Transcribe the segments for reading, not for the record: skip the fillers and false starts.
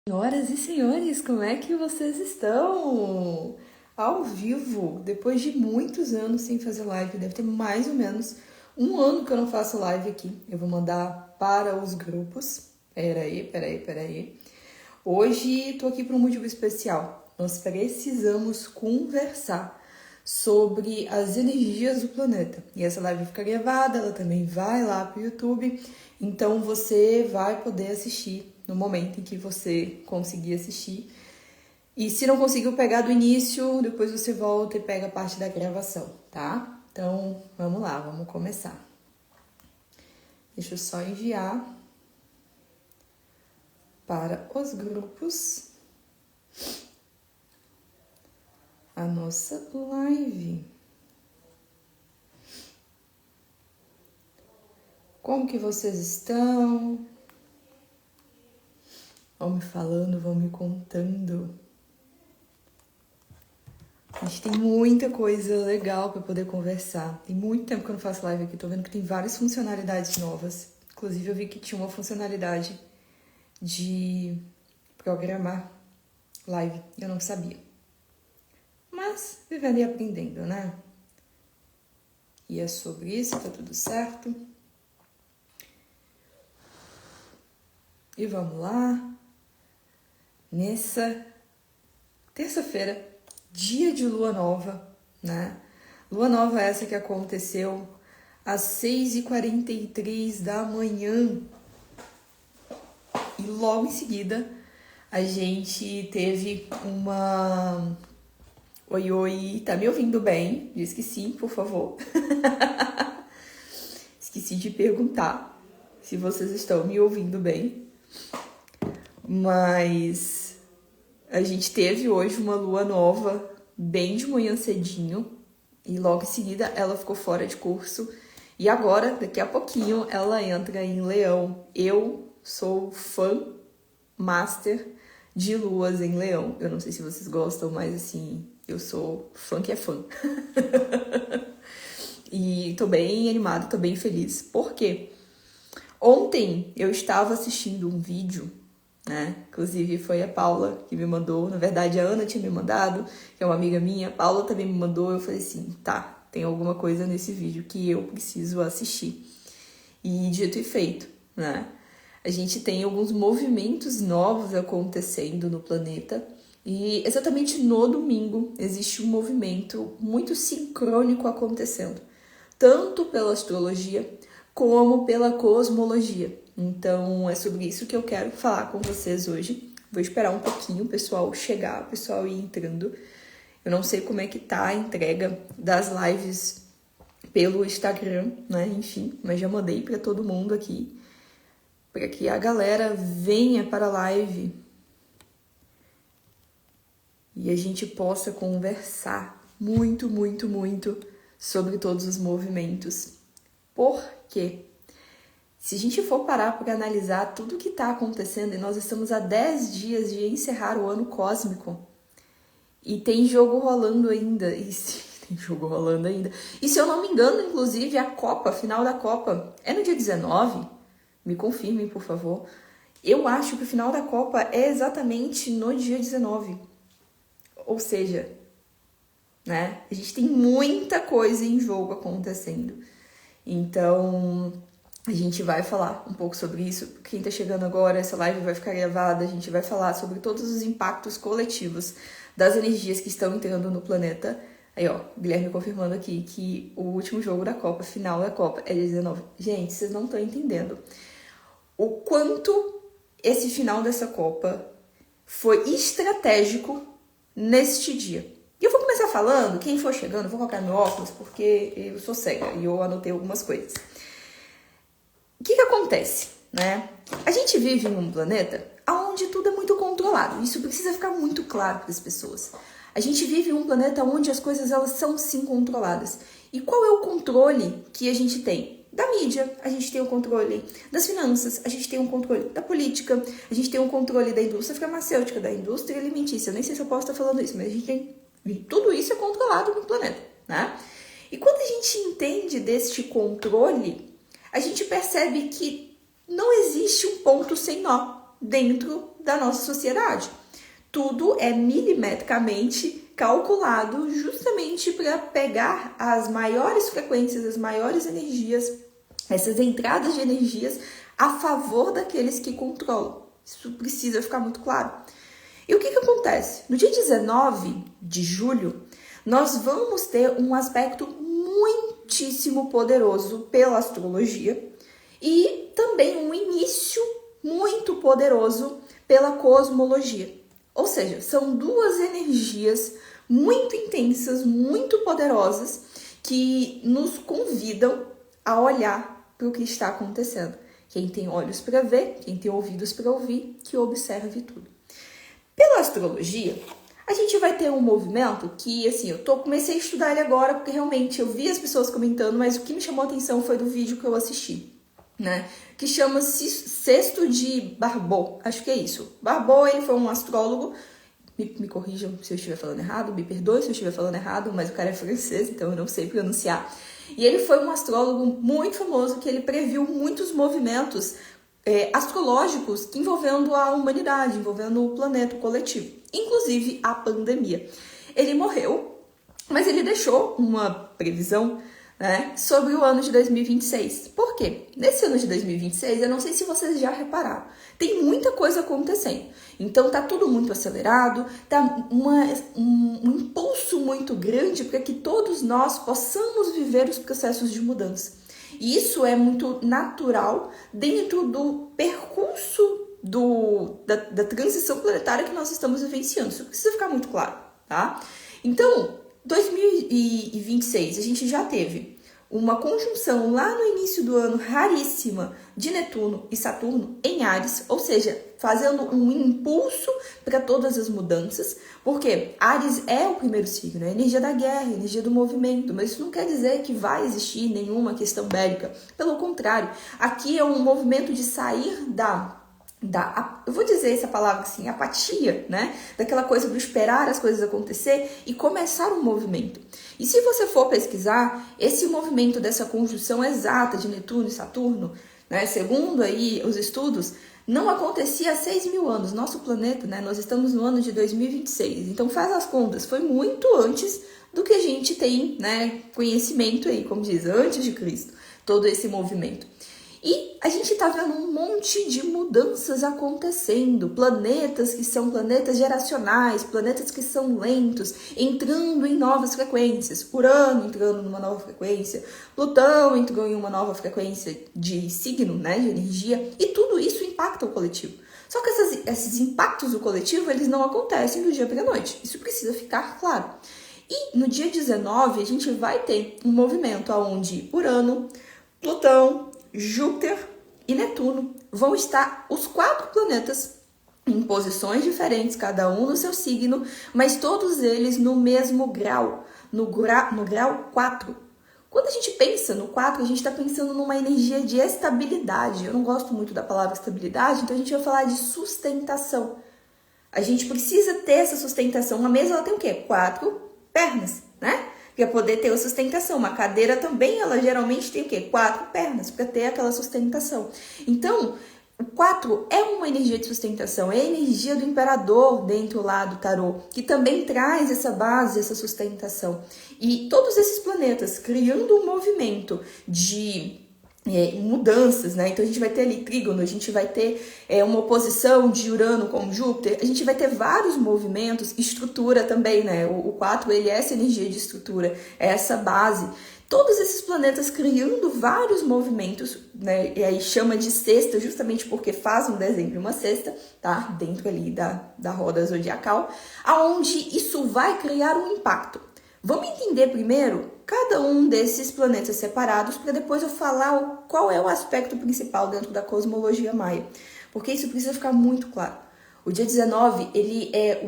Senhoras e senhores, como é que vocês estão? Ao vivo, depois de muitos anos sem fazer live, deve ter mais ou menos um ano que eu não faço live aqui. Eu vou mandar para os grupos. Peraí. Hoje tô aqui para um motivo especial. Nós precisamos conversar sobre as energias do planeta. E essa live fica gravada, ela também vai lá pro YouTube. Então você vai poder assistir no momento em que você conseguir assistir. E se não conseguiu pegar do início, depois você volta e pega a parte da gravação, tá? Então, vamos lá, vamos começar. Deixa eu só enviar para os grupos a nossa live. Como que vocês estão? Vão me falando, vão me contando. A gente tem muita coisa legal para poder conversar. Tem muito tempo que eu não faço live aqui. Tô vendo que tem várias funcionalidades novas. Inclusive, eu vi que tinha uma funcionalidade de programar live. Eu não sabia. Mas, vivendo e aprendendo, né? E é sobre isso, tá tudo certo. E vamos lá. Nessa terça-feira, dia de lua nova, né? Lua nova essa que aconteceu às 6h43 da manhã. E logo em seguida, a gente teve uma... Oi, tá me ouvindo bem? Diz que sim, por favor. Esqueci de perguntar se vocês estão me ouvindo bem. Mas a gente teve hoje uma lua nova bem de manhã cedinho e logo em seguida ela ficou fora de curso e agora, daqui a pouquinho, ela entra em Leão. Eu sou fã master de luas em Leão. Eu não sei se vocês gostam, mas assim, eu sou fã que é fã. E tô bem animada, tô bem feliz. Por quê? Ontem eu estava assistindo um vídeo, né? Inclusive foi a Paula que me mandou, na verdade a Ana tinha me mandado, que é uma amiga minha, a Paula também me mandou, eu falei assim, tá, tem alguma coisa nesse vídeo que eu preciso assistir. E dito e feito, né? A gente tem alguns movimentos novos acontecendo no planeta e exatamente no domingo existe um movimento muito sincrônico acontecendo, tanto pela astrologia como pela cosmologia. Então, é sobre isso que eu quero falar com vocês hoje. Vou esperar um pouquinho o pessoal chegar, o pessoal ir entrando. Eu não sei como é que tá a entrega das lives pelo Instagram, né? Enfim, mas já mandei para todo mundo aqui, para que a galera venha para a live e a gente possa conversar muito sobre todos os movimentos. Por quê? Se a gente for parar para analisar tudo que está acontecendo, e nós estamos há 10 dias de encerrar o ano cósmico, e tem jogo rolando ainda, e se eu não me engano, inclusive, a final da Copa, é no dia 19? Me confirmem, por favor. Eu acho que o final da Copa é exatamente no dia 19. Ou seja, né? A gente tem muita coisa em jogo acontecendo. Então, a gente vai falar um pouco sobre isso. Quem tá chegando agora, essa live vai ficar gravada. A gente vai falar sobre todos os impactos coletivos das energias que estão entrando no planeta. Aí, ó, o Guilherme confirmando aqui que o último jogo da Copa, final da Copa, é dia 19. Gente, vocês não estão entendendo o quanto esse final dessa Copa foi estratégico neste dia. E eu vou começar falando, quem for chegando, eu vou colocar meu óculos, porque eu sou cega e eu anotei algumas coisas. O que acontece, né? A gente vive em um planeta onde tudo é muito controlado. Isso precisa ficar muito claro para as pessoas. A gente vive em um planeta onde as coisas elas são sim controladas. E qual é o controle que a gente tem? Da mídia, a gente tem o controle das finanças, a gente tem o controle da política, a gente tem o controle da indústria farmacêutica, da indústria alimentícia. Eu nem sei se eu posso estar falando isso, mas a gente tem... Tudo isso é controlado no planeta, né? E quando a gente entende deste controle, a gente percebe que não existe um ponto sem nó. dentro da nossa sociedade. Tudo é milimetricamente calculado justamente para pegar as maiores frequências, as maiores energias, essas entradas de energias a favor daqueles que controlam. Isso precisa ficar muito claro. E o que acontece? No dia 19 de julho, nós vamos ter um aspecto muitíssimo poderoso pela astrologia e também um início muito poderoso pela cosmologia. Ou seja, são duas energias muito intensas, muito poderosas, que nos convidam a olhar para o que está acontecendo. Quem tem olhos para ver, quem tem ouvidos para ouvir, que observe tudo. Pela astrologia, a gente vai ter um movimento que, assim, comecei a estudar ele agora, porque realmente eu vi as pessoas comentando, mas o que me chamou a atenção foi do vídeo que eu assisti, né? Que chama-se Sexto de Barbot, acho que é isso. Barbot, ele foi um astrólogo, me corrijam se eu estiver falando errado, me perdoe se eu estiver falando errado, mas o cara é francês, então eu não sei pronunciar. E ele foi um astrólogo muito famoso que ele previu muitos movimentos astrológicos envolvendo a humanidade, envolvendo o planeta, o coletivo, inclusive a pandemia. Ele morreu, mas ele deixou uma previsão, né, sobre o ano de 2026. Por quê? Nesse ano de 2026, eu não sei se vocês já repararam, tem muita coisa acontecendo. Então tá tudo muito acelerado, tá um impulso muito grande para que todos nós possamos viver os processos de mudança. E isso é muito natural dentro do percurso da transição planetária que nós estamos vivenciando. Isso precisa ficar muito claro, tá? Então, 2026, a gente já teve uma conjunção lá no início do ano raríssima de Netuno e Saturno em Áries, ou seja, fazendo um impulso para todas as mudanças, porque Áries é o primeiro signo, é a energia da guerra, a energia do movimento, mas isso não quer dizer que vai existir nenhuma questão bélica. Pelo contrário, aqui é um movimento de sair eu vou dizer essa palavra assim, apatia, né? Daquela coisa do esperar as coisas acontecer e começar um movimento. E se você for pesquisar, esse movimento dessa conjunção exata de Netuno e Saturno, né? Segundo aí os estudos, não acontecia há 6.000 anos. Nosso planeta, né? Nós estamos no ano de 2026. Então faz as contas, foi muito antes do que a gente tem, né? Conhecimento aí, como diz, antes de Cristo, todo esse movimento. E a gente está vendo um monte de mudanças acontecendo, planetas que são planetas geracionais, planetas que são lentos, entrando em novas frequências, Urano entrando numa nova frequência, Plutão entrou em uma nova frequência de signo, né, de energia, e tudo isso impacta o coletivo. Só que esses impactos do coletivo, eles não acontecem do dia para a noite, isso precisa ficar claro. E no dia 19, a gente vai ter um movimento onde Urano, Plutão, Júpiter e Netuno vão estar os 4 planetas em posições diferentes, cada um no seu signo, mas todos eles no mesmo grau, no grau 4. Quando a gente pensa no 4, a gente está pensando numa energia de estabilidade. Eu não gosto muito da palavra estabilidade, então a gente vai falar de sustentação. A gente precisa ter essa sustentação. A mesa ela tem o quê? 4 pernas, né? Para poder ter a sustentação. Uma cadeira também, ela geralmente tem o quê? 4 pernas, para ter aquela sustentação. Então, o 4 é uma energia de sustentação, é a energia do imperador dentro lá do tarô, que também traz essa base, essa sustentação. E todos esses planetas criando um movimento de mudanças, né? Então a gente vai ter ali trígono, a gente vai ter uma oposição de Urano com Júpiter, a gente vai ter vários movimentos, estrutura também, né? O 4, ele é essa energia de estrutura, é essa base. Todos esses planetas criando vários movimentos, né? E aí chama de cesta, justamente porque faz um desenho de uma cesta, tá? Dentro ali da roda zodiacal, aonde isso vai criar um impacto. Vamos entender primeiro cada um desses planetas separados para depois eu falar qual é o aspecto principal dentro da cosmologia maia. Porque isso precisa ficar muito claro. O dia 19, ele é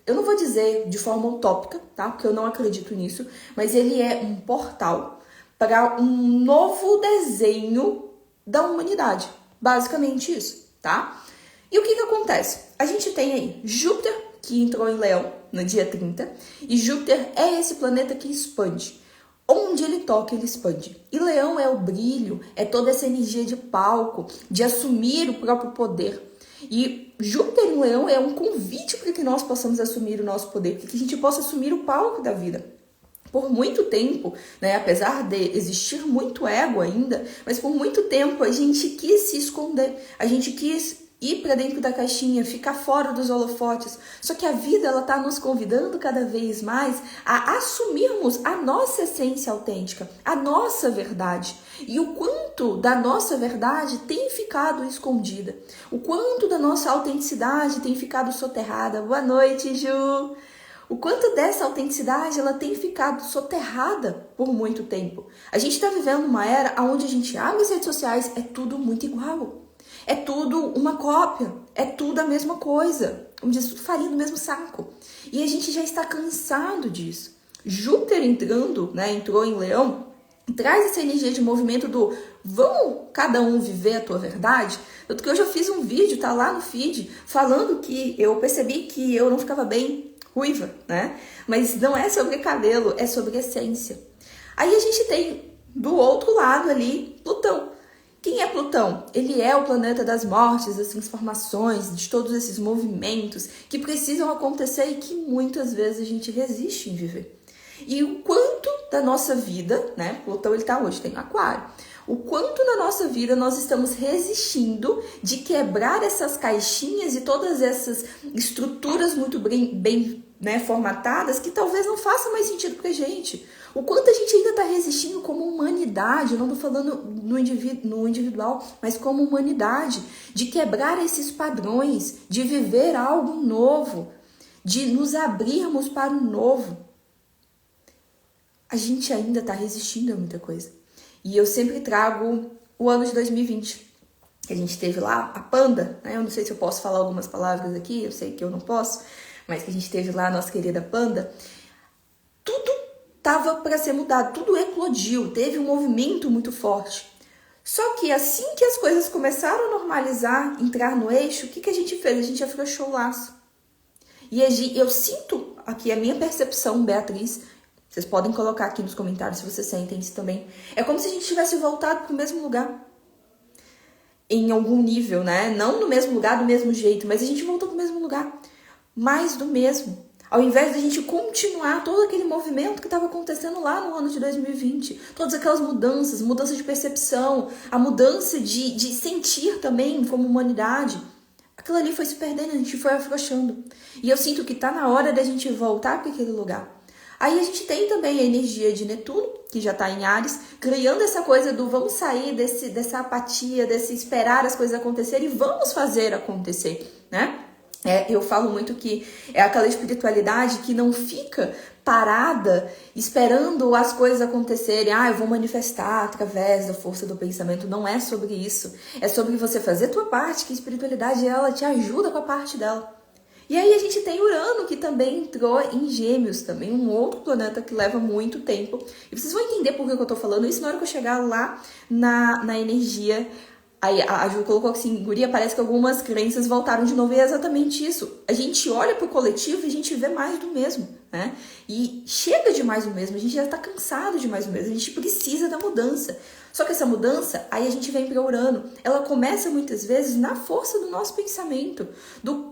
eu não vou dizer de forma utópica, tá? Porque eu não acredito nisso, mas ele é um portal para um novo desenho da humanidade. Basicamente isso, tá? E o que acontece? A gente tem aí Júpiter, que entrou em Leão no dia 30, e Júpiter é esse planeta que expande. Onde ele toca, ele expande. E Leão é o brilho, é toda essa energia de palco, de assumir o próprio poder. E Júpiter em Leão é um convite para que nós possamos assumir o nosso poder, para que a gente possa assumir o palco da vida. Por muito tempo, né, apesar de existir muito ego ainda, mas por muito tempo a gente quis se esconder, a gente quis ir para dentro da caixinha, ficar fora dos holofotes. Só que a vida ela está nos convidando cada vez mais a assumirmos a nossa essência autêntica, a nossa verdade. E o quanto da nossa verdade tem ficado escondida, o quanto da nossa autenticidade tem ficado soterrada. Boa noite, Ju! O quanto dessa autenticidade ela tem ficado soterrada por muito tempo. A gente está vivendo uma era onde a gente abre as redes sociais, é tudo muito igual. É tudo uma cópia, é tudo a mesma coisa. Como diz, tudo farinha do mesmo saco. E a gente já está cansado disso. Júpiter entrando, né, entrou em Leão, traz essa energia de movimento do vamos cada um viver a tua verdade. Tanto que hoje eu fiz um vídeo, tá lá no feed, falando que eu percebi que eu não ficava bem ruiva, né? Mas não é sobre cabelo, é sobre essência. Aí a gente tem do outro lado ali Plutão. Quem é Plutão? Ele é o planeta das mortes, das transformações, de todos esses movimentos que precisam acontecer e que muitas vezes a gente resiste em viver. E o quanto da nossa vida, né? Plutão ele tá hoje, tem Aquário. O quanto na nossa vida nós estamos resistindo de quebrar essas caixinhas e todas essas estruturas muito bem né, formatadas que talvez não façam mais sentido pra gente. O quanto a gente ainda está resistindo como humanidade, eu não estou falando no individual, mas como humanidade, de quebrar esses padrões, de viver algo novo, de nos abrirmos para o novo. A gente ainda está resistindo a muita coisa. E eu sempre trago o ano de 2020, que a gente teve lá a Panda, né? Eu não sei se eu posso falar algumas palavras aqui, eu sei que eu não posso, mas que a gente teve lá a nossa querida Panda. Tudo estava para ser mudado, tudo eclodiu, teve um movimento muito forte. Só que assim que as coisas começaram a normalizar, entrar no eixo, o que a gente fez? A gente afrouxou o laço. E eu sinto aqui a minha percepção, Beatriz, vocês podem colocar aqui nos comentários se vocês sentem isso também. É como se a gente tivesse voltado para o mesmo lugar. Em algum nível, né? Não no mesmo lugar, do mesmo jeito, mas a gente voltou para o mesmo lugar. Mais do mesmo. Ao invés de a gente continuar todo aquele movimento que estava acontecendo lá no ano de 2020. Todas aquelas mudanças, mudança de percepção, a mudança de sentir também como humanidade. Aquilo ali foi se perdendo, a gente foi afrouxando. E eu sinto que está na hora da gente voltar para aquele lugar. Aí a gente tem também a energia de Netuno, que já está em Áries, criando essa coisa do vamos sair dessa apatia, desse esperar as coisas acontecerem e vamos fazer acontecer, né? Eu falo muito que é aquela espiritualidade que não fica parada esperando as coisas acontecerem. Eu vou manifestar através da força do pensamento. Não é sobre isso. É sobre você fazer a tua parte, que a espiritualidade ela te ajuda com a parte dela. E aí a gente tem Urano, que também entrou em Gêmeos, também um outro planeta que leva muito tempo. E vocês vão entender por que eu tô falando isso na hora que eu chegar lá na energia. Aí a Ju colocou assim, guria, parece que algumas crenças voltaram de novo, e é exatamente isso. A gente olha pro coletivo e a gente vê mais do mesmo, né? E chega de mais do mesmo, a gente já tá cansado de mais do mesmo, a gente precisa da mudança. Só que essa mudança, aí a gente vem para Urano, ela começa muitas vezes na força do nosso pensamento,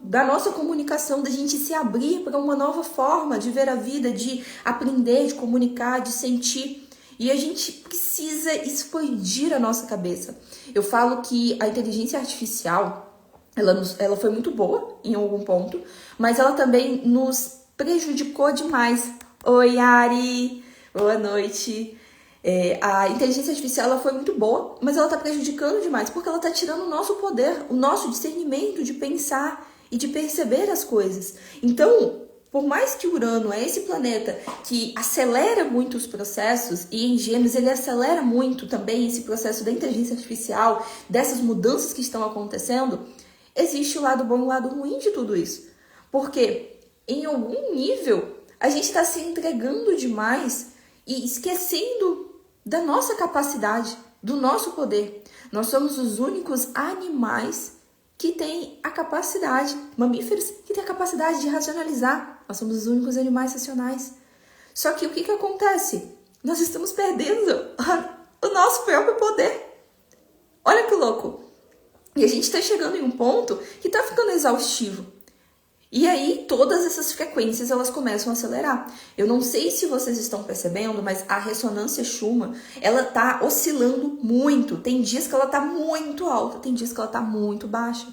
da nossa comunicação, da gente se abrir para uma nova forma de ver a vida, de aprender, de comunicar, de sentir. E a gente precisa expandir a nossa cabeça. Eu falo que a inteligência artificial, ela foi muito boa em algum ponto, mas ela também nos prejudicou demais. Oi, Ari! Boa noite! A inteligência artificial ela foi muito boa, mas ela está prejudicando demais, porque ela está tirando o nosso poder, o nosso discernimento de pensar e de perceber as coisas. Então, por mais que Urano é esse planeta que acelera muito os processos, e em Gêmeos ele acelera muito também esse processo da inteligência artificial, dessas mudanças que estão acontecendo, existe o lado bom e o lado ruim de tudo isso. Porque em algum nível a gente está se entregando demais e esquecendo da nossa capacidade, do nosso poder. Nós somos os únicos animais que têm a capacidade, mamíferos, que têm a capacidade de racionalizar. Nós somos os únicos animais racionais. Só que o que acontece? Nós estamos perdendo o nosso próprio poder. Olha que louco. E a gente está chegando em um ponto que está ficando exaustivo. E aí, todas essas frequências, elas começam a acelerar. Eu não sei se vocês estão percebendo, mas a ressonância Schumann, ela tá oscilando muito. Tem dias que ela tá muito alta, tem dias que ela tá muito baixa.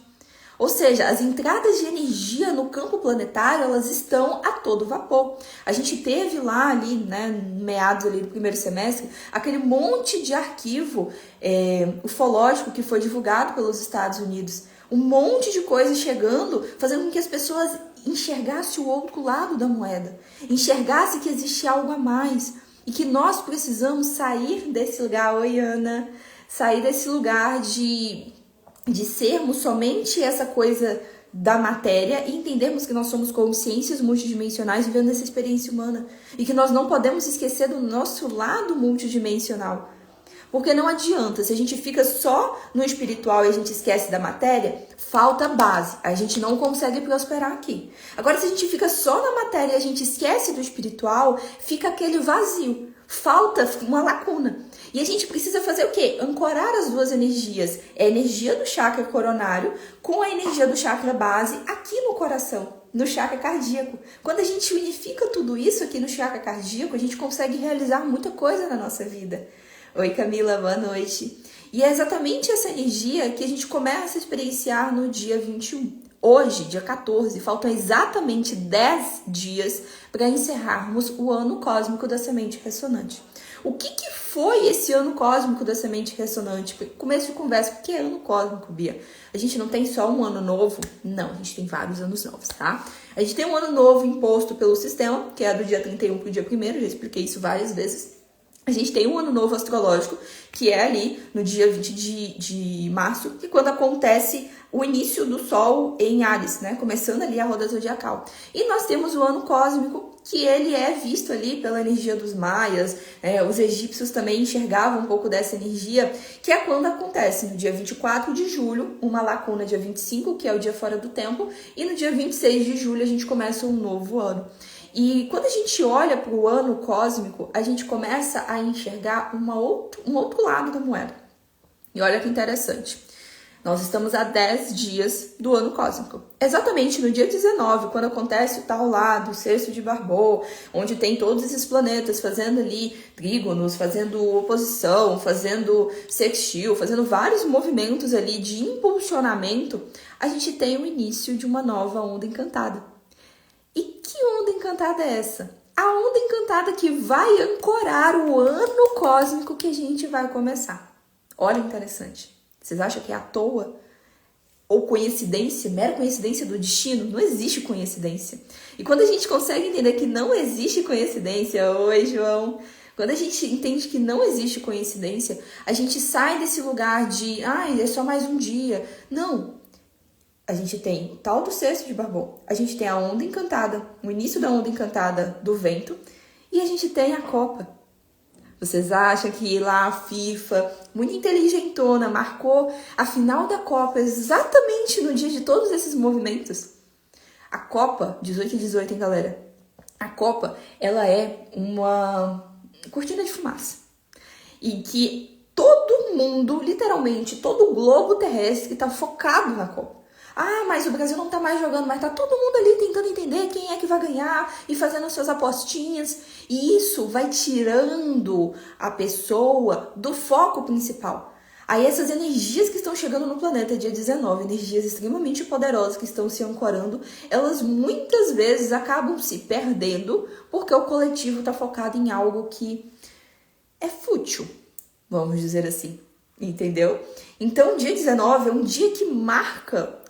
Ou seja, as entradas de energia no campo planetário, elas estão a todo vapor. A gente teve lá ali, né, meados ali do primeiro semestre, aquele monte de arquivo ufológico que foi divulgado pelos Estados Unidos. Um monte de coisa chegando, fazendo com que as pessoas enxergassem o outro lado da moeda. Enxergassem que existe algo a mais. E que nós precisamos sair desse lugar, oi Ana, sair desse lugar de sermos somente essa coisa da matéria e entendermos que nós somos consciências multidimensionais vivendo essa experiência humana. E que nós não podemos esquecer do nosso lado multidimensional. Porque não adianta, se a gente fica só no espiritual e a gente esquece da matéria, falta base, a gente não consegue prosperar aqui. Agora, se a gente fica só na matéria e a gente esquece do espiritual, fica aquele vazio, falta uma lacuna. E a gente precisa fazer o quê? Ancorar as duas energias, a energia do chakra coronário com a energia do chakra base aqui no coração, no chakra cardíaco. Quando a gente unifica tudo isso aqui no chakra cardíaco, a gente consegue realizar muita coisa na nossa vida. Oi Camila, boa noite. E é exatamente essa energia que a gente começa a experienciar no dia 21. Hoje, dia 14, faltam exatamente 10 dias para encerrarmos o ano cósmico da semente ressonante. O que foi esse ano cósmico da semente ressonante? Começo de conversa, por que é ano cósmico, Bia? A gente não tem só um ano novo? Não, a gente tem vários anos novos, tá? A gente tem um ano novo imposto pelo sistema, que é do dia 31 para o dia 1º, já expliquei isso várias vezes. A gente tem um ano novo astrológico, que é ali no dia 20 de março, que é quando acontece o início do Sol em Áries, né? Começando ali a roda zodiacal. E nós temos o ano cósmico, que ele é visto ali pela energia dos maias, os egípcios também enxergavam um pouco dessa energia, que é quando acontece no dia 24 de julho, uma lacuna dia 25, que é o dia fora do tempo, e no dia 26 de julho a gente começa um novo ano. E quando a gente olha para o ano cósmico, a gente começa a enxergar um outro lado da moeda. E olha que interessante. Nós estamos a 10 dias do ano cósmico. Exatamente no dia 19, quando acontece o tal lá do sexto de Barbô, onde tem todos esses planetas fazendo ali trígonos, fazendo oposição, fazendo sextil, fazendo vários movimentos ali de impulsionamento, a gente tem o início de uma nova onda encantada. E que onda encantada é essa? A onda encantada que vai ancorar o ano cósmico que a gente vai começar. Olha, interessante. Vocês acham que é à toa? Ou coincidência, mera coincidência do destino? Não existe coincidência. E quando a gente consegue entender que não existe coincidência, oi João, quando a gente entende que não existe coincidência, a gente sai desse lugar de, é só mais um dia. Não. A gente tem o tal do sexto de Barbô, a gente tem a onda encantada, o início da onda encantada do vento, e a gente tem a Copa. Vocês acham que lá a FIFA, muito inteligentona, marcou a final da Copa exatamente no dia de todos esses movimentos? A Copa, 18 e 18, hein, galera? A Copa, ela é uma cortina de fumaça. E que todo mundo, literalmente, todo o globo terrestre está focado na Copa. Mas o Brasil não tá mais jogando, mas tá todo mundo ali tentando entender quem é que vai ganhar e fazendo suas apostinhas. E isso vai tirando a pessoa do foco principal. Aí essas energias que estão chegando no planeta dia 19, energias extremamente poderosas que estão se ancorando, elas muitas vezes acabam se perdendo porque o coletivo tá focado em algo que é fútil, vamos dizer assim. Entendeu? Então, dia 19 é um dia que marca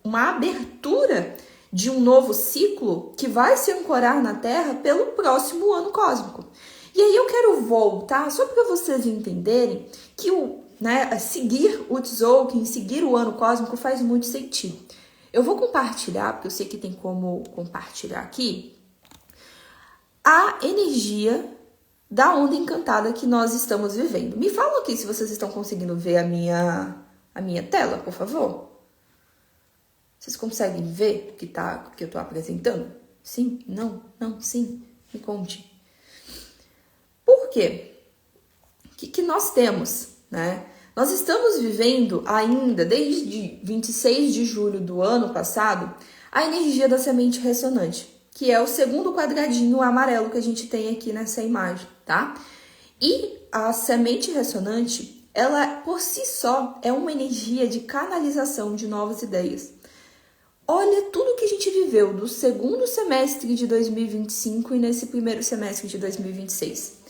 uma abertura de um novo ciclo que vai se ancorar na Terra pelo próximo ano cósmico. E aí eu quero voltar só para vocês entenderem que seguir o Tzolk'in, seguir o ano cósmico faz muito sentido. Eu vou compartilhar, porque eu sei que tem como compartilhar aqui, a energia da onda encantada que nós estamos vivendo. Me falam aqui se vocês estão conseguindo ver a minha tela, por favor. Vocês conseguem ver o que eu estou apresentando? Sim? Não? Não? Sim? Me conte. Por quê? O que nós temos, né? Nós estamos vivendo ainda, desde 26 de julho do ano passado, a energia da semente ressonante, que é o segundo quadradinho amarelo que a gente tem aqui nessa imagem, tá? E a semente ressonante, ela por si só é uma energia de canalização de novas ideias. Olha tudo que a gente viveu do segundo semestre de 2025 e nesse primeiro semestre de 2026.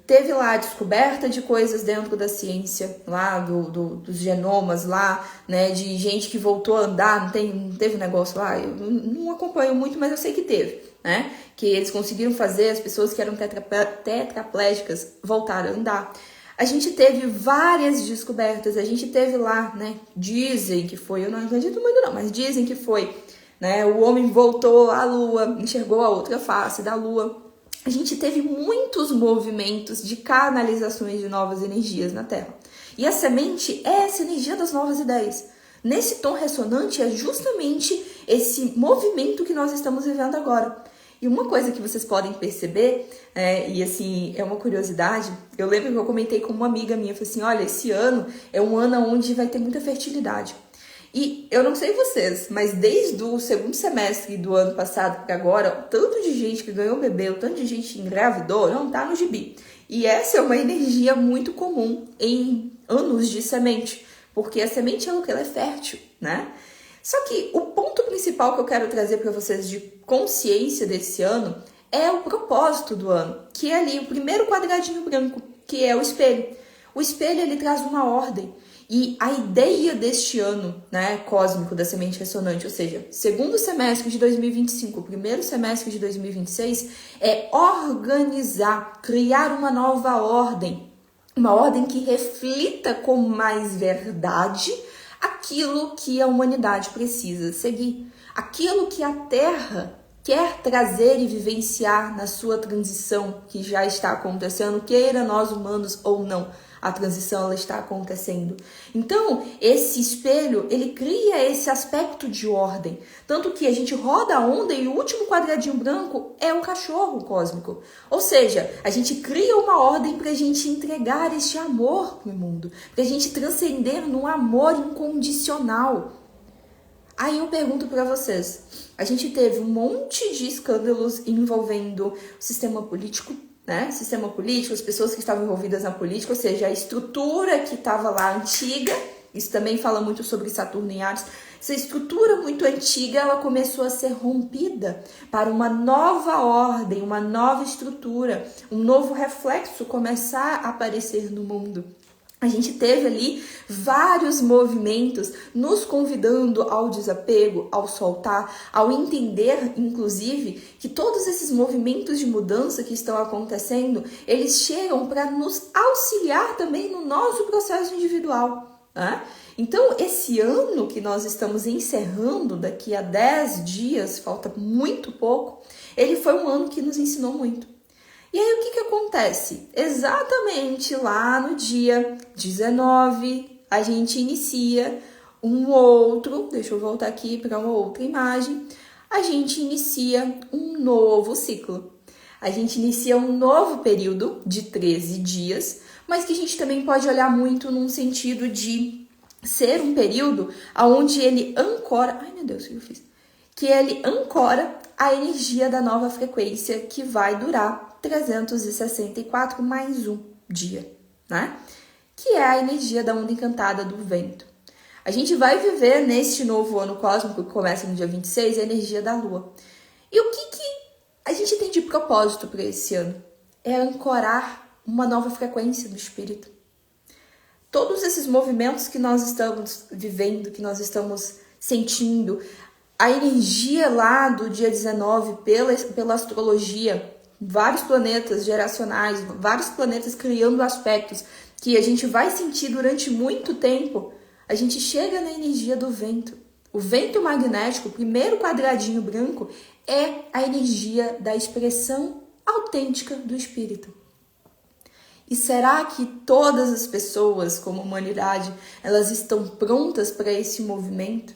Teve lá a descoberta de coisas dentro da ciência, lá dos genomas lá, né, de gente que voltou a andar, não teve um negócio lá, eu não acompanho muito, mas eu sei que teve, né, que eles conseguiram fazer as pessoas que eram tetraplégicas voltarem a andar. A gente teve várias descobertas, a gente teve lá, né, dizem que foi, eu não acredito muito não, mas dizem que foi, né, o homem voltou à lua, enxergou a outra face da lua. A gente teve muitos movimentos de canalizações de novas energias na Terra. E a semente é essa energia das novas ideias. Nesse tom ressonante é justamente esse movimento que nós estamos vivendo agora. E uma coisa que vocês podem perceber, e assim, é uma curiosidade, eu lembro que eu comentei com uma amiga minha, falei assim, olha, esse ano é um ano onde vai ter muita fertilidade. E eu não sei vocês, mas desde o segundo semestre do ano passado para agora, o tanto de gente que ganhou bebê, o tanto de gente engravidou, não tá no gibi. E essa é uma energia muito comum em anos de semente, porque a semente ela é fértil, né? Só que o ponto principal que eu quero trazer para vocês de consciência desse ano é o propósito do ano, que é ali o primeiro quadradinho branco, que é o espelho. O espelho ele traz uma ordem. E a ideia deste ano, né, cósmico da semente ressonante, ou seja, segundo semestre de 2025, primeiro semestre de 2026, é organizar, criar uma nova ordem. Uma ordem que reflita com mais verdade aquilo que a humanidade precisa seguir. Aquilo que a Terra quer trazer e vivenciar na sua transição que já está acontecendo, queira nós humanos ou não. A transição ela está acontecendo. Então, esse espelho, ele cria esse aspecto de ordem. Tanto que a gente roda a onda e o último quadradinho branco é o cachorro cósmico. Ou seja, a gente cria uma ordem para a gente entregar este amor para o mundo. Para a gente transcender num amor incondicional. Aí eu pergunto para vocês. A gente teve um monte de escândalos envolvendo o sistema político, né? Sistema político, as pessoas que estavam envolvidas na política, ou seja, a estrutura que estava lá antiga, isso também fala muito sobre Saturno em Áries, essa estrutura muito antiga, ela começou a ser rompida para uma nova ordem, uma nova estrutura, um novo reflexo começar a aparecer no mundo. A gente teve ali vários movimentos nos convidando ao desapego, ao soltar, ao entender, inclusive, que todos esses movimentos de mudança que estão acontecendo, eles chegam para nos auxiliar também no nosso processo individual, né? Então, esse ano que nós estamos encerrando, daqui a 10 dias, falta muito pouco, ele foi um ano que nos ensinou muito. E aí, o que acontece? Exatamente lá no dia 19, a gente inicia um outro, deixa eu voltar aqui para uma outra imagem, a gente inicia um novo ciclo. A gente inicia um novo período de 13 dias, mas que a gente também pode olhar muito num sentido de ser um período onde ele ancora... Ai, meu Deus, o que eu fiz? Que ele ancora a energia da nova frequência que vai durar 364 mais um dia, né? Que é a energia da onda encantada do vento. A gente vai viver neste novo ano cósmico que começa no dia 26 a energia da lua. E o que a gente tem de propósito para esse ano? É ancorar uma nova frequência do espírito. Todos esses movimentos que nós estamos vivendo, que nós estamos sentindo, a energia lá do dia 19 pela astrologia, vários planetas geracionais, vários planetas criando aspectos que a gente vai sentir durante muito tempo, a gente chega na energia do vento. O vento magnético, o primeiro quadradinho branco, é a energia da expressão autêntica do espírito. E será que todas as pessoas, como humanidade, elas estão prontas para esse movimento?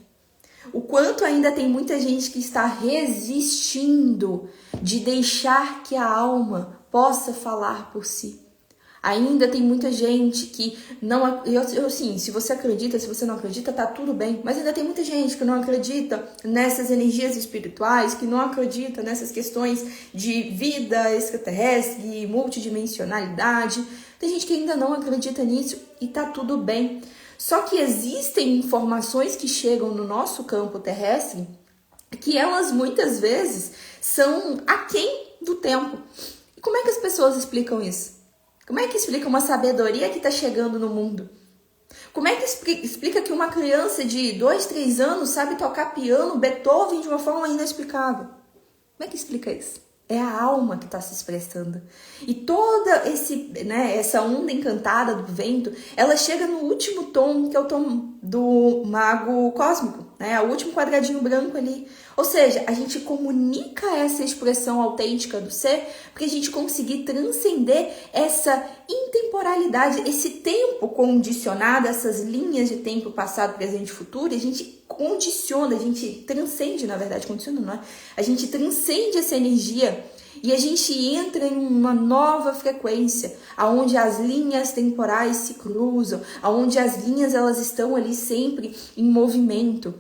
O quanto ainda tem muita gente que está resistindo de deixar que a alma possa falar por si. Ainda tem muita gente que não... Sim, se você acredita, se você não acredita, tá tudo bem. Mas ainda tem muita gente que não acredita nessas energias espirituais, que não acredita nessas questões de vida extraterrestre, multidimensionalidade. Tem gente que ainda não acredita nisso e tá tudo bem. Só que existem informações que chegam no nosso campo terrestre que elas muitas vezes são aquém do tempo. E como é que as pessoas explicam isso? Como é que explica uma sabedoria que está chegando no mundo? Como é que explica que uma criança de 2, 3 anos sabe tocar piano, Beethoven de uma forma inexplicável? Como é que explica isso? É a alma que está se expressando. E toda essa onda encantada do vento, ela chega no último tom, que é o tom do mago cósmico, né? O último quadradinho branco ali. Ou seja, a gente comunica essa expressão autêntica do ser para a gente conseguir transcender essa intemporalidade, esse tempo condicionado, essas linhas de tempo passado, presente e futuro. A gente condiciona, a gente transcende, na verdade, condiciona não é? A gente transcende essa energia e a gente entra em uma nova frequência, aonde as linhas temporais se cruzam, aonde as linhas elas estão ali sempre em movimento.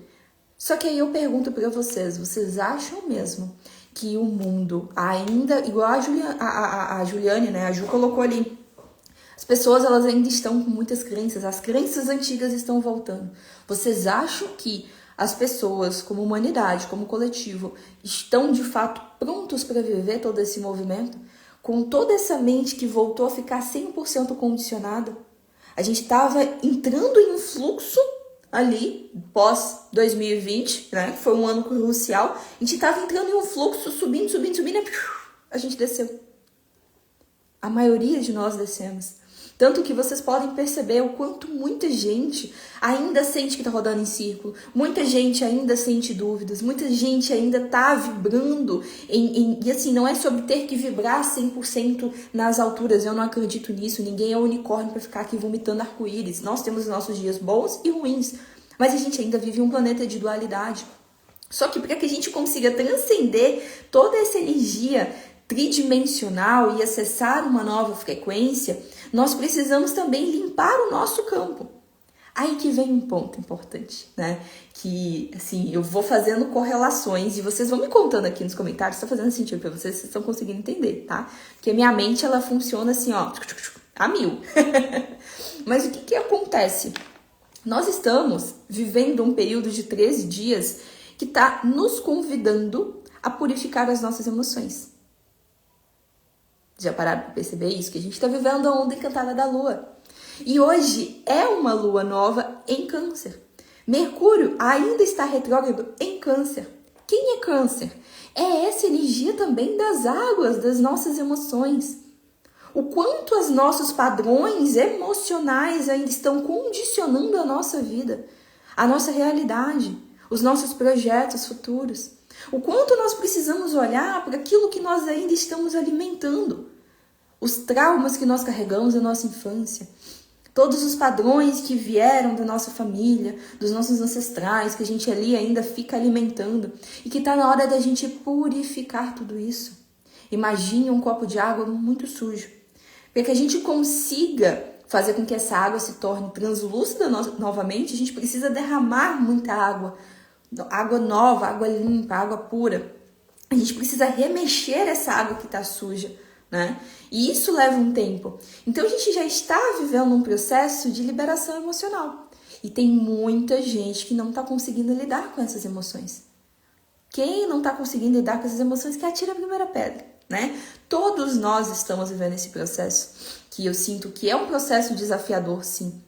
Só que aí eu pergunto para vocês acham mesmo que o mundo ainda, igual a Juliane, né? A Ju colocou ali, as pessoas elas ainda estão com muitas crenças, as crenças antigas estão voltando. Vocês acham que as pessoas, como humanidade, como coletivo, estão de fato prontos para viver todo esse movimento? Com toda essa mente que voltou a ficar 100% condicionada? A gente estava entrando em um fluxo ali, pós 2020, né, que foi um ano crucial, a gente estava entrando em um fluxo, subindo, e a gente desceu. A maioria de nós descemos. Tanto que vocês podem perceber o quanto muita gente ainda sente que está rodando em círculo, muita gente ainda sente dúvidas, muita gente ainda está vibrando e assim, não é sobre ter que vibrar 100% nas alturas, eu não acredito nisso, ninguém é unicórnio para ficar aqui vomitando arco-íris, nós temos nossos dias bons e ruins, mas a gente ainda vive um planeta de dualidade. Só que para que a gente consiga transcender toda essa energia tridimensional e acessar uma nova frequência, nós precisamos também limpar o nosso campo. Aí que vem um ponto importante, né? Que, assim, eu vou fazendo correlações e vocês vão me contando aqui nos comentários se tá fazendo sentido pra vocês, vocês estão conseguindo entender, tá? Porque a minha mente, ela funciona assim, ó, a mil. Mas o que acontece? Nós estamos vivendo um período de 13 dias que tá nos convidando a purificar as nossas emoções. Já pararam para perceber isso? Que a gente está vivendo a onda encantada da Lua. E hoje é uma Lua nova em Câncer. Mercúrio ainda está retrógrado em Câncer. Quem é Câncer? É essa energia também das águas, das nossas emoções. O quanto os nossos padrões emocionais ainda estão condicionando a nossa vida, a nossa realidade, os nossos projetos futuros. O quanto nós precisamos olhar para aquilo que nós ainda estamos alimentando. Os traumas que nós carregamos da nossa infância. Todos os padrões que vieram da nossa família, dos nossos ancestrais, que a gente ali ainda fica alimentando. E que está na hora da gente purificar tudo isso. Imagine um copo de água muito sujo. Para que a gente consiga fazer com que essa água se torne translúcida novamente, a gente precisa derramar muita água. Água nova, água limpa, água pura. A gente precisa remexer essa água que está suja, né? E isso leva um tempo. Então a gente já está vivendo um processo de liberação emocional. E tem muita gente que não está conseguindo lidar com essas emoções. Quem não está conseguindo lidar com essas emoções que atira a primeira pedra, né? Todos nós estamos vivendo esse processo, que eu sinto que é um processo desafiador, sim.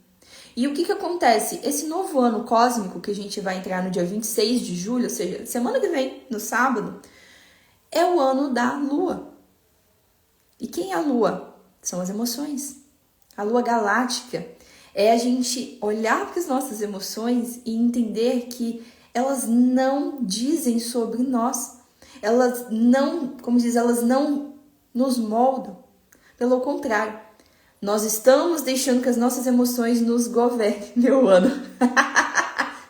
E o que acontece? Esse novo ano cósmico, que a gente vai entrar no dia 26 de julho, ou seja, semana que vem, no sábado, é o ano da Lua. E quem é a Lua? São as emoções. A Lua galáctica é a gente olhar para as nossas emoções e entender que elas não dizem sobre nós. Elas não, como diz, elas não nos moldam. Pelo contrário, nós estamos deixando que as nossas emoções nos governem. Meu ano.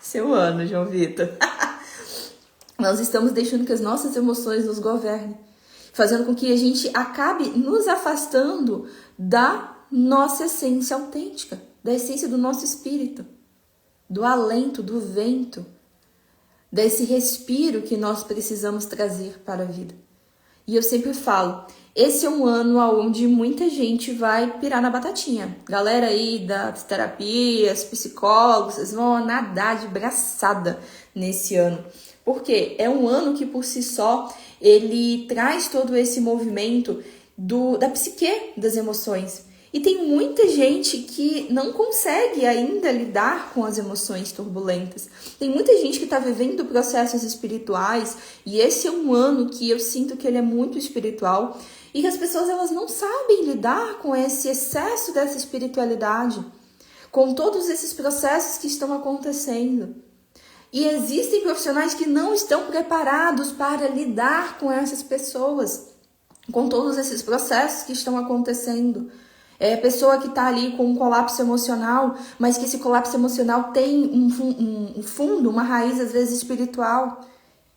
Seu ano, João Vitor. Nós estamos deixando que as nossas emoções nos governem, fazendo com que a gente acabe nos afastando da nossa essência autêntica, da essência do nosso espírito, do alento, do vento, desse respiro que nós precisamos trazer para a vida. E eu sempre falo, esse é um ano onde muita gente vai pirar na batatinha. Galera aí das terapias, psicólogos, vocês vão nadar de braçada nesse ano. Porque é um ano que por si só, ele traz todo esse movimento da psique, das emoções. E tem muita gente que não consegue ainda lidar com as emoções turbulentas. Tem muita gente que está vivendo processos espirituais e esse é um ano que eu sinto que ele é muito espiritual e que as pessoas elas não sabem lidar com esse excesso dessa espiritualidade, com todos esses processos que estão acontecendo. E existem profissionais que não estão preparados para lidar com essas pessoas, com todos esses processos que estão acontecendo. É a pessoa que está ali com um colapso emocional, mas que esse colapso emocional tem um fundo, uma raiz às vezes espiritual.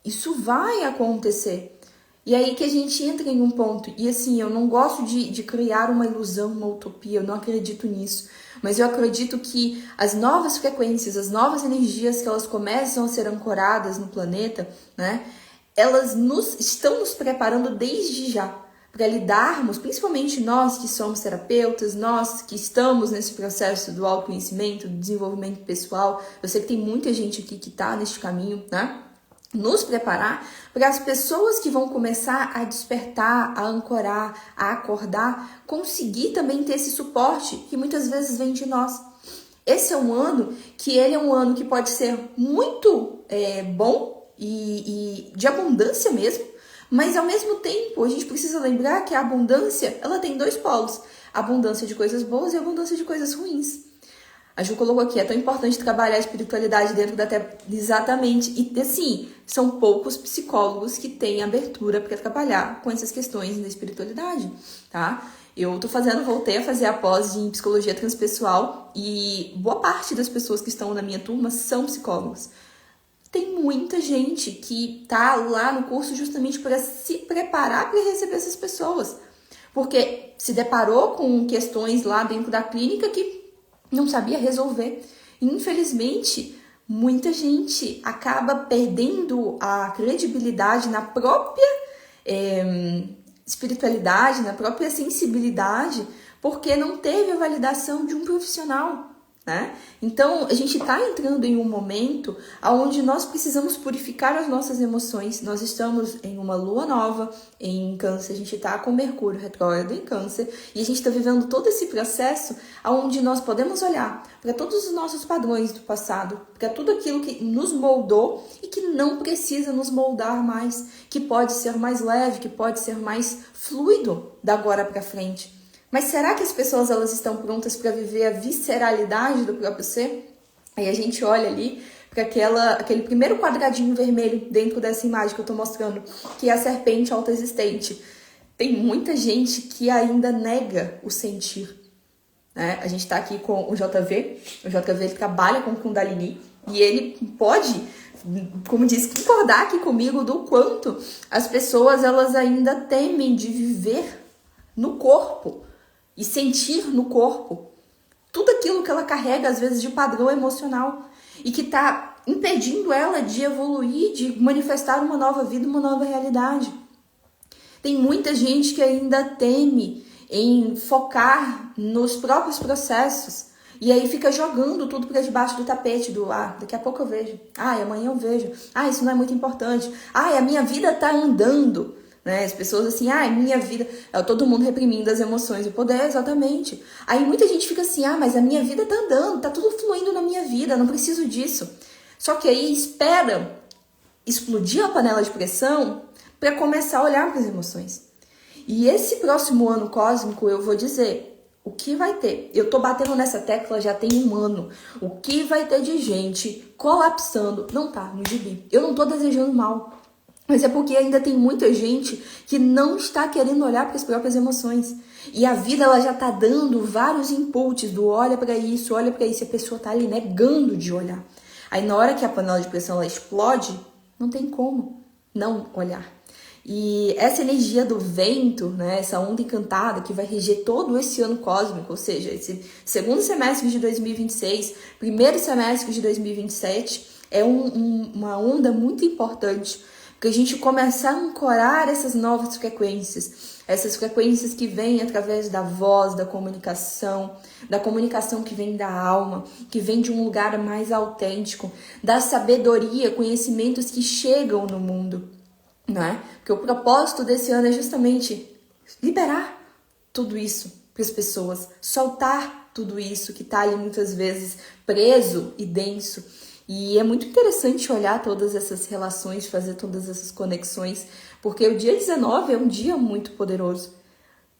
Isso vai acontecer. E aí que a gente entra em um ponto. E assim, eu não gosto de criar uma ilusão, uma utopia, eu não acredito nisso. Mas eu acredito que as novas frequências, as novas energias que elas começam a ser ancoradas no planeta, né? Elas estão nos preparando desde já para lidarmos, principalmente nós que somos terapeutas, nós que estamos nesse processo do autoconhecimento, do desenvolvimento pessoal. Eu sei que tem muita gente aqui que está neste caminho, né? Nos preparar para as pessoas que vão começar a despertar, a ancorar, a acordar, conseguir também ter esse suporte que muitas vezes vem de nós. Esse é um ano que ele é um ano que pode ser muito bom e de abundância mesmo, mas ao mesmo tempo a gente precisa lembrar que a abundância ela tem dois polos, a abundância de coisas boas e a abundância de coisas ruins. A Ju colocou aqui, é tão importante trabalhar a espiritualidade dentro da terra. Exatamente. E assim, são poucos psicólogos que têm abertura para trabalhar com essas questões da espiritualidade, tá? Eu voltei a fazer a pós em psicologia transpessoal e boa parte das pessoas que estão na minha turma são psicólogos. Tem muita gente que tá lá no curso justamente para se preparar para receber essas pessoas. Porque se deparou com questões lá dentro da clínica que não sabia resolver. Infelizmente, muita gente acaba perdendo a credibilidade na própria espiritualidade, na própria sensibilidade, porque não teve a validação de um profissional, né? Então, a gente está entrando em um momento onde nós precisamos purificar as nossas emoções. Nós estamos em uma lua nova em Câncer, a gente está com Mercúrio retrógrado em Câncer e a gente está vivendo todo esse processo onde nós podemos olhar para todos os nossos padrões do passado, para tudo aquilo que nos moldou e que não precisa nos moldar mais, que pode ser mais leve, que pode ser mais fluido da agora para frente. Mas será que as pessoas elas estão prontas para viver a visceralidade do próprio ser? Aí a gente olha ali para aquele primeiro quadradinho vermelho dentro dessa imagem que eu estou mostrando, que é a serpente autoexistente. Tem muita gente que ainda nega o sentir, né? A gente está aqui com o JV. O JV ele trabalha com Kundalini e ele pode, como diz, concordar aqui comigo do quanto as pessoas elas ainda temem de viver no corpo e sentir no corpo tudo aquilo que ela carrega, às vezes, de padrão emocional e que está impedindo ela de evoluir, de manifestar uma nova vida, uma nova realidade. Tem muita gente que ainda teme em focar nos próprios processos e aí fica jogando tudo para debaixo do tapete daqui a pouco eu vejo, amanhã eu vejo, isso não é muito importante, a minha vida tá andando. Né? As pessoas assim, minha vida, todo mundo reprimindo as emoções e o poder, exatamente. Aí muita gente fica assim, mas a minha vida tá andando, tá tudo fluindo na minha vida, não preciso disso. Só que aí espera explodir a panela de pressão para começar a olhar para as emoções. E esse próximo ano cósmico, eu vou dizer, o que vai ter? Eu tô batendo nessa tecla já tem um ano. O que vai ter de gente colapsando? Não tá no gibi. Eu não tô desejando mal. Mas é porque ainda tem muita gente que não está querendo olhar para as próprias emoções. E a vida ela já está dando vários inputs do olha para isso, e a pessoa está ali negando de olhar. Aí na hora que a panela de pressão ela explode, não tem como não olhar. E essa energia do vento, né, essa onda encantada que vai reger todo esse ano cósmico, ou seja, esse segundo semestre de 2026, primeiro semestre de 2027, é uma onda muito importante para a gente começar a ancorar essas novas frequências. Essas frequências que vêm através da voz, da comunicação que vem da alma, que vem de um lugar mais autêntico, da sabedoria, conhecimentos que chegam no mundo, né? Porque o propósito desse ano é justamente liberar tudo isso para as pessoas, soltar tudo isso que está ali muitas vezes preso e denso. E é muito interessante olhar todas essas relações, fazer todas essas conexões, porque o dia 19 é um dia muito poderoso.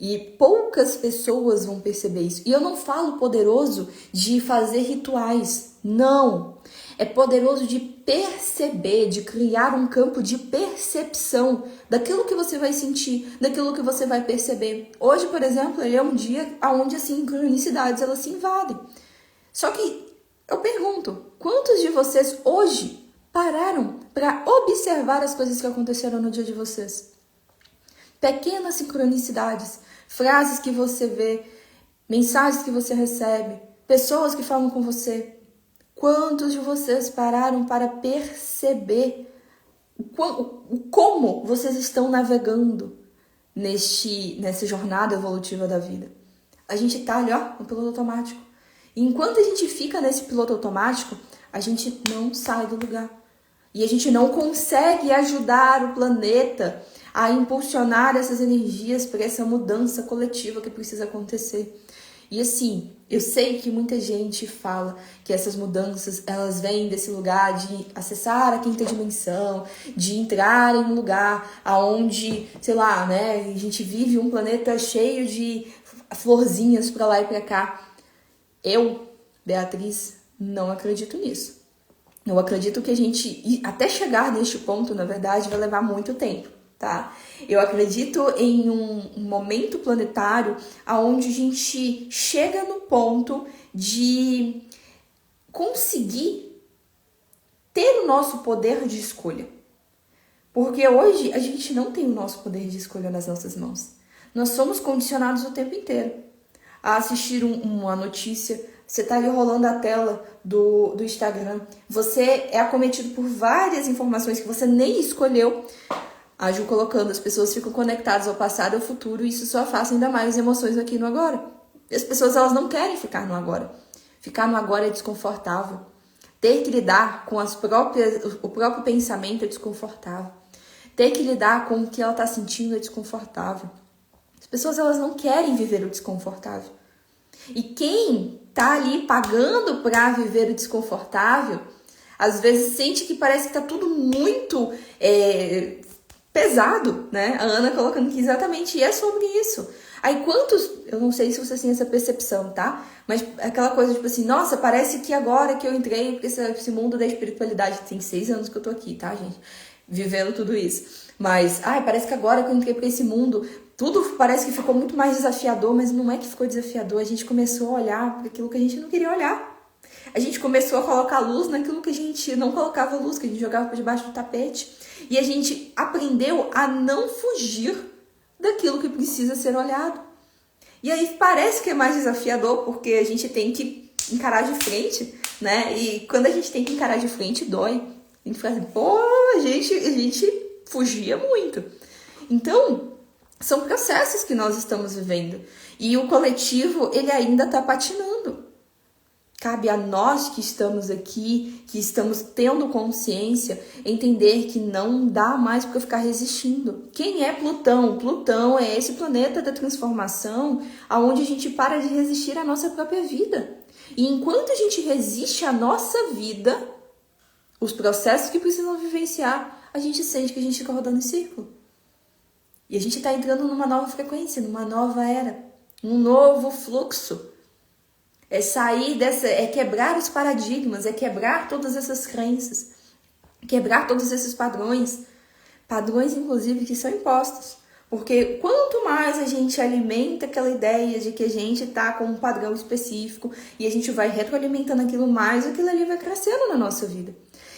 E poucas pessoas vão perceber isso. E eu não falo poderoso de fazer rituais, não. É poderoso de perceber, de criar um campo de percepção daquilo que você vai sentir, daquilo que você vai perceber. Hoje, por exemplo, ele é um dia onde as sincronicidades elas se invadem. Só que eu pergunto, quantos de vocês hoje pararam para observar as coisas que aconteceram no dia de vocês? Pequenas sincronicidades, frases que você vê, mensagens que você recebe, pessoas que falam com você. Quantos de vocês pararam para perceber como vocês estão navegando nessa jornada evolutiva da vida? A gente tá ali, ó, no piloto automático. E enquanto a gente fica nesse piloto automático, a gente não sai do lugar. E a gente não consegue ajudar o planeta a impulsionar essas energias para essa mudança coletiva que precisa acontecer. E assim, eu sei que muita gente fala que essas mudanças, elas vêm desse lugar de acessar a quinta dimensão, de entrar em um lugar aonde, sei lá, né, a gente vive um planeta cheio de florzinhas para lá e para cá. Eu, Beatriz, não acredito nisso. Eu acredito que a gente, até chegar neste ponto, na verdade, vai levar muito tempo, tá? Eu acredito em um momento planetário onde a gente chega no ponto de conseguir ter o nosso poder de escolha. Porque hoje a gente não tem o nosso poder de escolha nas nossas mãos. Nós somos condicionados o tempo inteiro a assistir uma notícia. Você tá ali rolando a tela do Instagram. Você é acometido por várias informações que você nem escolheu. A Ju colocando, as pessoas ficam conectadas ao passado e ao futuro, e isso só afasta ainda mais as emoções aqui no agora. E as pessoas, elas não querem ficar no agora. Ficar no agora é desconfortável. Ter que lidar com o próprio pensamento é desconfortável. Ter que lidar com o que ela está sentindo é desconfortável. As pessoas, elas não querem viver o desconfortável. E quem tá ali pagando para viver o desconfortável, às vezes sente que parece que tá tudo muito pesado, né? A Ana colocando que exatamente é sobre isso. Aí quantos, eu não sei se vocês têm essa percepção, tá? Mas aquela coisa tipo assim, nossa, parece que agora que eu entrei para esse mundo da espiritualidade, tem 6 anos que eu tô aqui, tá, gente? Vivendo tudo isso. Mas, parece que agora que eu entrei para esse mundo, tudo parece que ficou muito mais desafiador, mas não é que ficou desafiador, a gente começou a olhar para aquilo que a gente não queria olhar. A gente começou a colocar luz naquilo que a gente não colocava luz, que a gente jogava por debaixo do tapete. E a gente aprendeu a não fugir daquilo que precisa ser olhado. E aí parece que é mais desafiador, porque a gente tem que encarar de frente, né? E quando a gente tem que encarar de frente, dói. A gente fica assim, a gente fugia muito. Então, são processos que nós estamos vivendo. E o coletivo, ele ainda está patinando. Cabe a nós que estamos aqui, que estamos tendo consciência, entender que não dá mais para ficar resistindo. Quem é Plutão? Plutão é esse planeta da transformação, onde a gente para de resistir à nossa própria vida. E enquanto a gente resiste à nossa vida, os processos que precisam vivenciar, a gente sente que a gente fica rodando em círculo. E a gente está entrando numa nova frequência, numa nova era, um novo fluxo. É sair é quebrar os paradigmas, é quebrar todas essas crenças, quebrar todos esses padrões, inclusive que são impostos. Porque quanto mais a gente alimenta aquela ideia de que a gente está com um padrão específico e a gente vai retroalimentando aquilo mais, aquilo ali vai crescendo na nossa vida.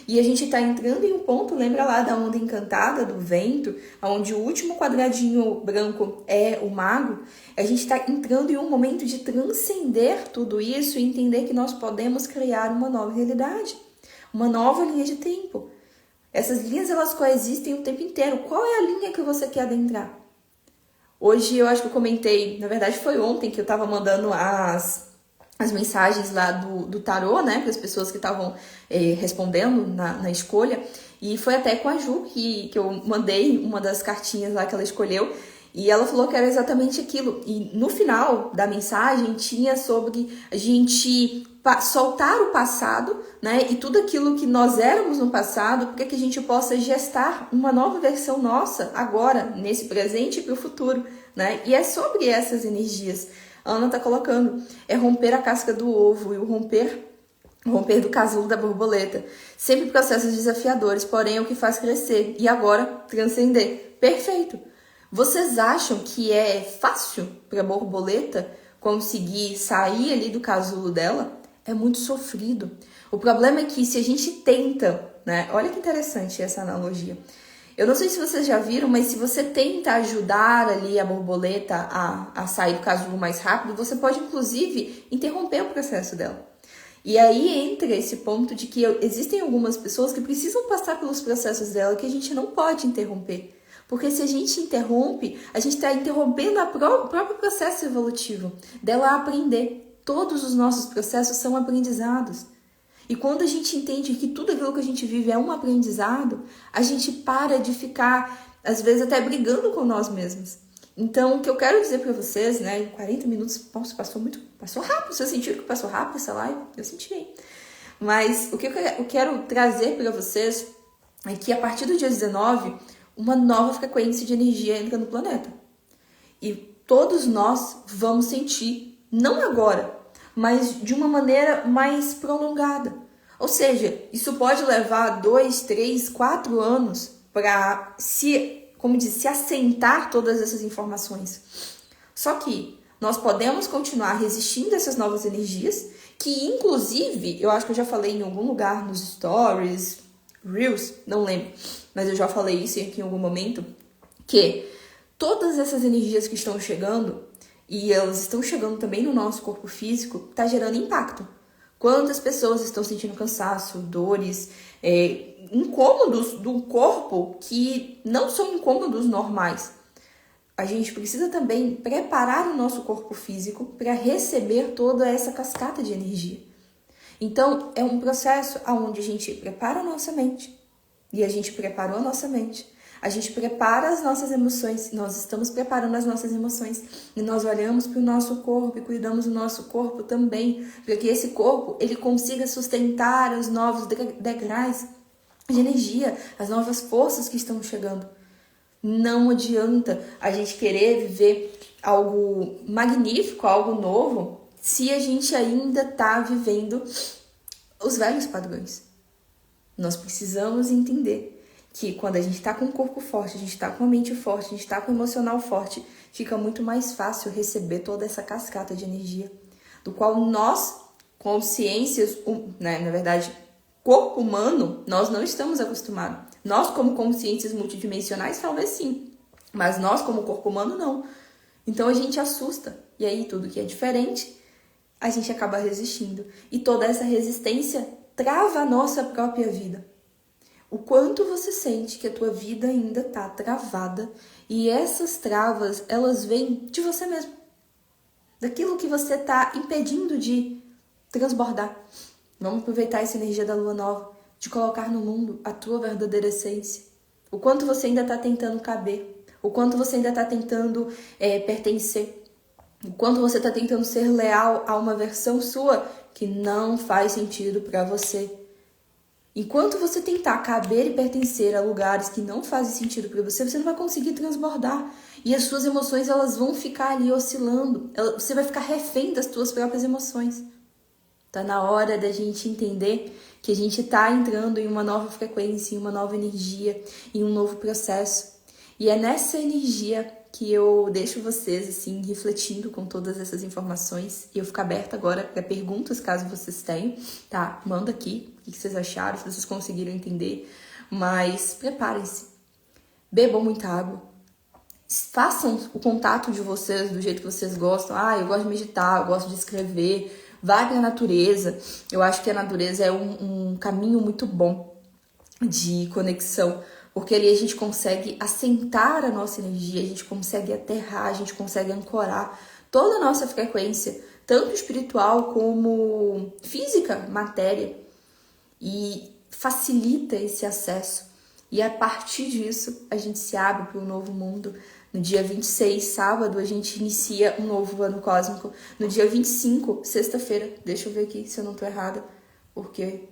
E a gente está entrando em um ponto, lembra lá da onda encantada, do vento, onde o último quadradinho branco é o mago? A gente está entrando em um momento de transcender tudo isso e entender que nós podemos criar uma nova realidade, uma nova linha de tempo. Essas linhas, elas coexistem o tempo inteiro. Qual é a linha que você quer adentrar? Hoje eu acho que eu comentei, na verdade foi ontem que eu estava mandando as mensagens lá do tarô, né, para as pessoas que estavam respondendo na escolha, e foi até com a Ju que eu mandei uma das cartinhas lá que ela escolheu, e ela falou que era exatamente aquilo. E no final da mensagem tinha sobre a gente soltar o passado, né, e tudo aquilo que nós éramos no passado, para que a gente possa gestar uma nova versão nossa agora, nesse presente e para o futuro, né, e é sobre essas energias. A Ana tá colocando, é romper a casca do ovo e o romper do casulo da borboleta. Sempre processos desafiadores, porém é o que faz crescer e agora transcender. Perfeito! Vocês acham que é fácil para a borboleta conseguir sair ali do casulo dela? É muito sofrido. O problema é que se a gente tenta, né? Olha que interessante essa analogia. Eu não sei se vocês já viram, mas se você tenta ajudar ali a borboleta a sair do casulo mais rápido, você pode inclusive interromper o processo dela. E aí entra esse ponto de que existem algumas pessoas que precisam passar pelos processos dela que a gente não pode interromper. Porque se a gente interrompe, a gente está interrompendo o próprio processo evolutivo dela aprender. Todos os nossos processos são aprendizados. E quando a gente entende que tudo aquilo que a gente vive é um aprendizado, a gente para de ficar, às vezes, até brigando com nós mesmos. Então, o que eu quero dizer para vocês, né, 40 minutos, nossa, passou rápido. Vocês sentiram que passou rápido essa live? Eu senti. Mas o que eu quero trazer para vocês é que a partir do dia 19, uma nova frequência de energia entra no planeta. E todos nós vamos sentir, não agora, mas de uma maneira mais prolongada. Ou seja, isso pode levar 2, 3, 4 anos para se assentar todas essas informações. Só que nós podemos continuar resistindo a essas novas energias, que inclusive, eu acho que eu já falei em algum lugar nos stories, reels, não lembro, mas eu já falei isso aqui em algum momento, que todas essas energias que estão chegando, e elas estão chegando também no nosso corpo físico, está gerando impacto. Quantas pessoas estão sentindo cansaço, dores, incômodos do corpo que não são incômodos normais. A gente precisa também preparar o nosso corpo físico para receber toda essa cascata de energia. Então, é um processo onde a gente prepara a nossa mente. E a gente preparou a nossa mente. A gente prepara as nossas emoções, nós estamos preparando as nossas emoções e nós olhamos para o nosso corpo e cuidamos do nosso corpo também, para que esse corpo ele consiga sustentar os novos degraus de energia, as novas forças que estão chegando. Não adianta a gente querer viver algo magnífico, algo novo, se a gente ainda está vivendo os velhos padrões. Nós precisamos entender que quando a gente está com o corpo forte, a gente está com a mente forte, a gente está com o emocional forte, fica muito mais fácil receber toda essa cascata de energia, do qual nós, consciências, né, na verdade, corpo humano, nós não estamos acostumados. Nós, como consciências multidimensionais, talvez sim, mas nós, como corpo humano, não. Então a gente assusta, e aí tudo que é diferente, a gente acaba resistindo. E toda essa resistência trava a nossa própria vida. O quanto você sente que a tua vida ainda está travada e essas travas, elas vêm de você mesmo. Daquilo que você está impedindo de transbordar. Vamos aproveitar essa energia da lua nova, de colocar no mundo a tua verdadeira essência. O quanto você ainda está tentando caber. O quanto você ainda está tentando pertencer. O quanto você está tentando ser leal a uma versão sua que não faz sentido para você. Enquanto você tentar caber e pertencer a lugares que não fazem sentido para você, você não vai conseguir transbordar. E as suas emoções, elas vão ficar ali oscilando. Você vai ficar refém das suas próprias emoções. Tá na hora da gente entender que a gente tá entrando em uma nova frequência, em uma nova energia, em um novo processo. E é nessa energia que eu deixo vocês, assim, refletindo com todas essas informações. E eu fico aberta agora para perguntas, caso vocês tenham, tá? Manda aqui o que vocês acharam, se vocês conseguiram entender. Mas preparem-se. Bebam muita água. Façam o contato de vocês do jeito que vocês gostam. Eu gosto de meditar, eu gosto de escrever. Vai para a natureza. Eu acho que a natureza é um caminho muito bom de conexão, porque ali a gente consegue assentar a nossa energia, a gente consegue aterrar, a gente consegue ancorar toda a nossa frequência, tanto espiritual como física, matéria, e facilita esse acesso. E a partir disso, a gente se abre para um novo mundo. No dia 26, sábado, a gente inicia um novo ano cósmico. No dia 25, sexta-feira, deixa eu ver aqui se eu não tô errada, porque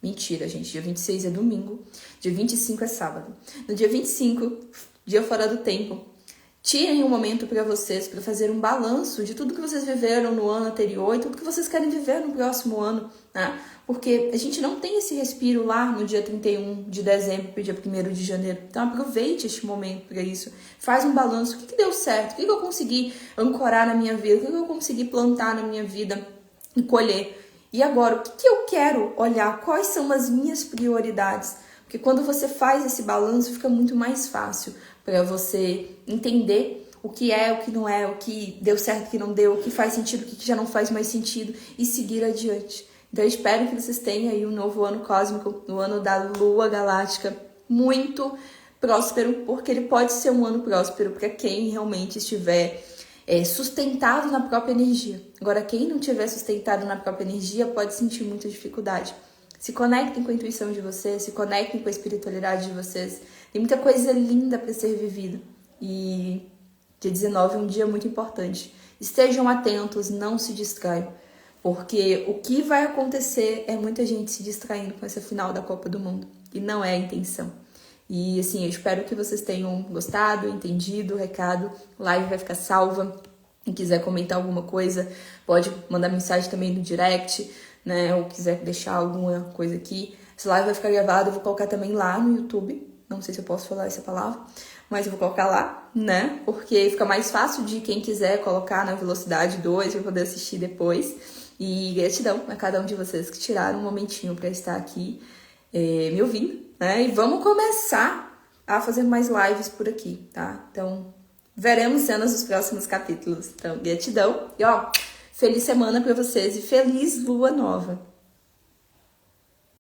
Mentira, gente. Dia 26 é domingo. Dia 25 é sábado. No dia 25, dia fora do tempo, tirem um momento para vocês, para fazer um balanço de tudo que vocês viveram no ano anterior e tudo que vocês querem viver no próximo ano, né? Porque a gente não tem esse respiro lá no dia 31 de dezembro para o dia 1º de janeiro. Então aproveite este momento para isso. Faz um balanço. O que deu certo? O que eu consegui ancorar na minha vida? O que eu consegui plantar na minha vida e colher? E agora, o que eu quero olhar? Quais são as minhas prioridades? Porque quando você faz esse balanço, fica muito mais fácil para você entender o que é, o que não é, o que deu certo, o que não deu, o que faz sentido, o que já não faz mais sentido e seguir adiante. Então eu espero que vocês tenham aí um novo ano cósmico, no ano da Lua Galáctica, muito próspero, porque ele pode ser um ano próspero para quem realmente estiver sustentado na própria energia. Agora, quem não tiver sustentado na própria energia pode sentir muita dificuldade. Se conectem com a intuição de vocês, se conectem com a espiritualidade de vocês. Tem muita coisa linda para ser vivida. E dia 19 é um dia muito importante. Estejam atentos, não se distraiam. Porque o que vai acontecer é muita gente se distraindo com essa final da Copa do Mundo. E não é a intenção. E assim, eu espero que vocês tenham gostado, entendido o recado. A live vai ficar salva. Quem quiser comentar alguma coisa, pode mandar mensagem também no direct, né? Ou quiser deixar alguma coisa aqui. Essa live vai ficar gravada, eu vou colocar também lá no YouTube. Não sei se eu posso falar essa palavra, mas eu vou colocar lá, né? Porque fica mais fácil de quem quiser colocar na velocidade 2 para poder assistir depois. E gratidão a cada um de vocês que tiraram um momentinho para estar aqui me ouvindo, né? E vamos começar a fazer mais lives por aqui, tá? Então, veremos cenas dos próximos capítulos. Então, gratidão. E, feliz semana para vocês e feliz lua nova.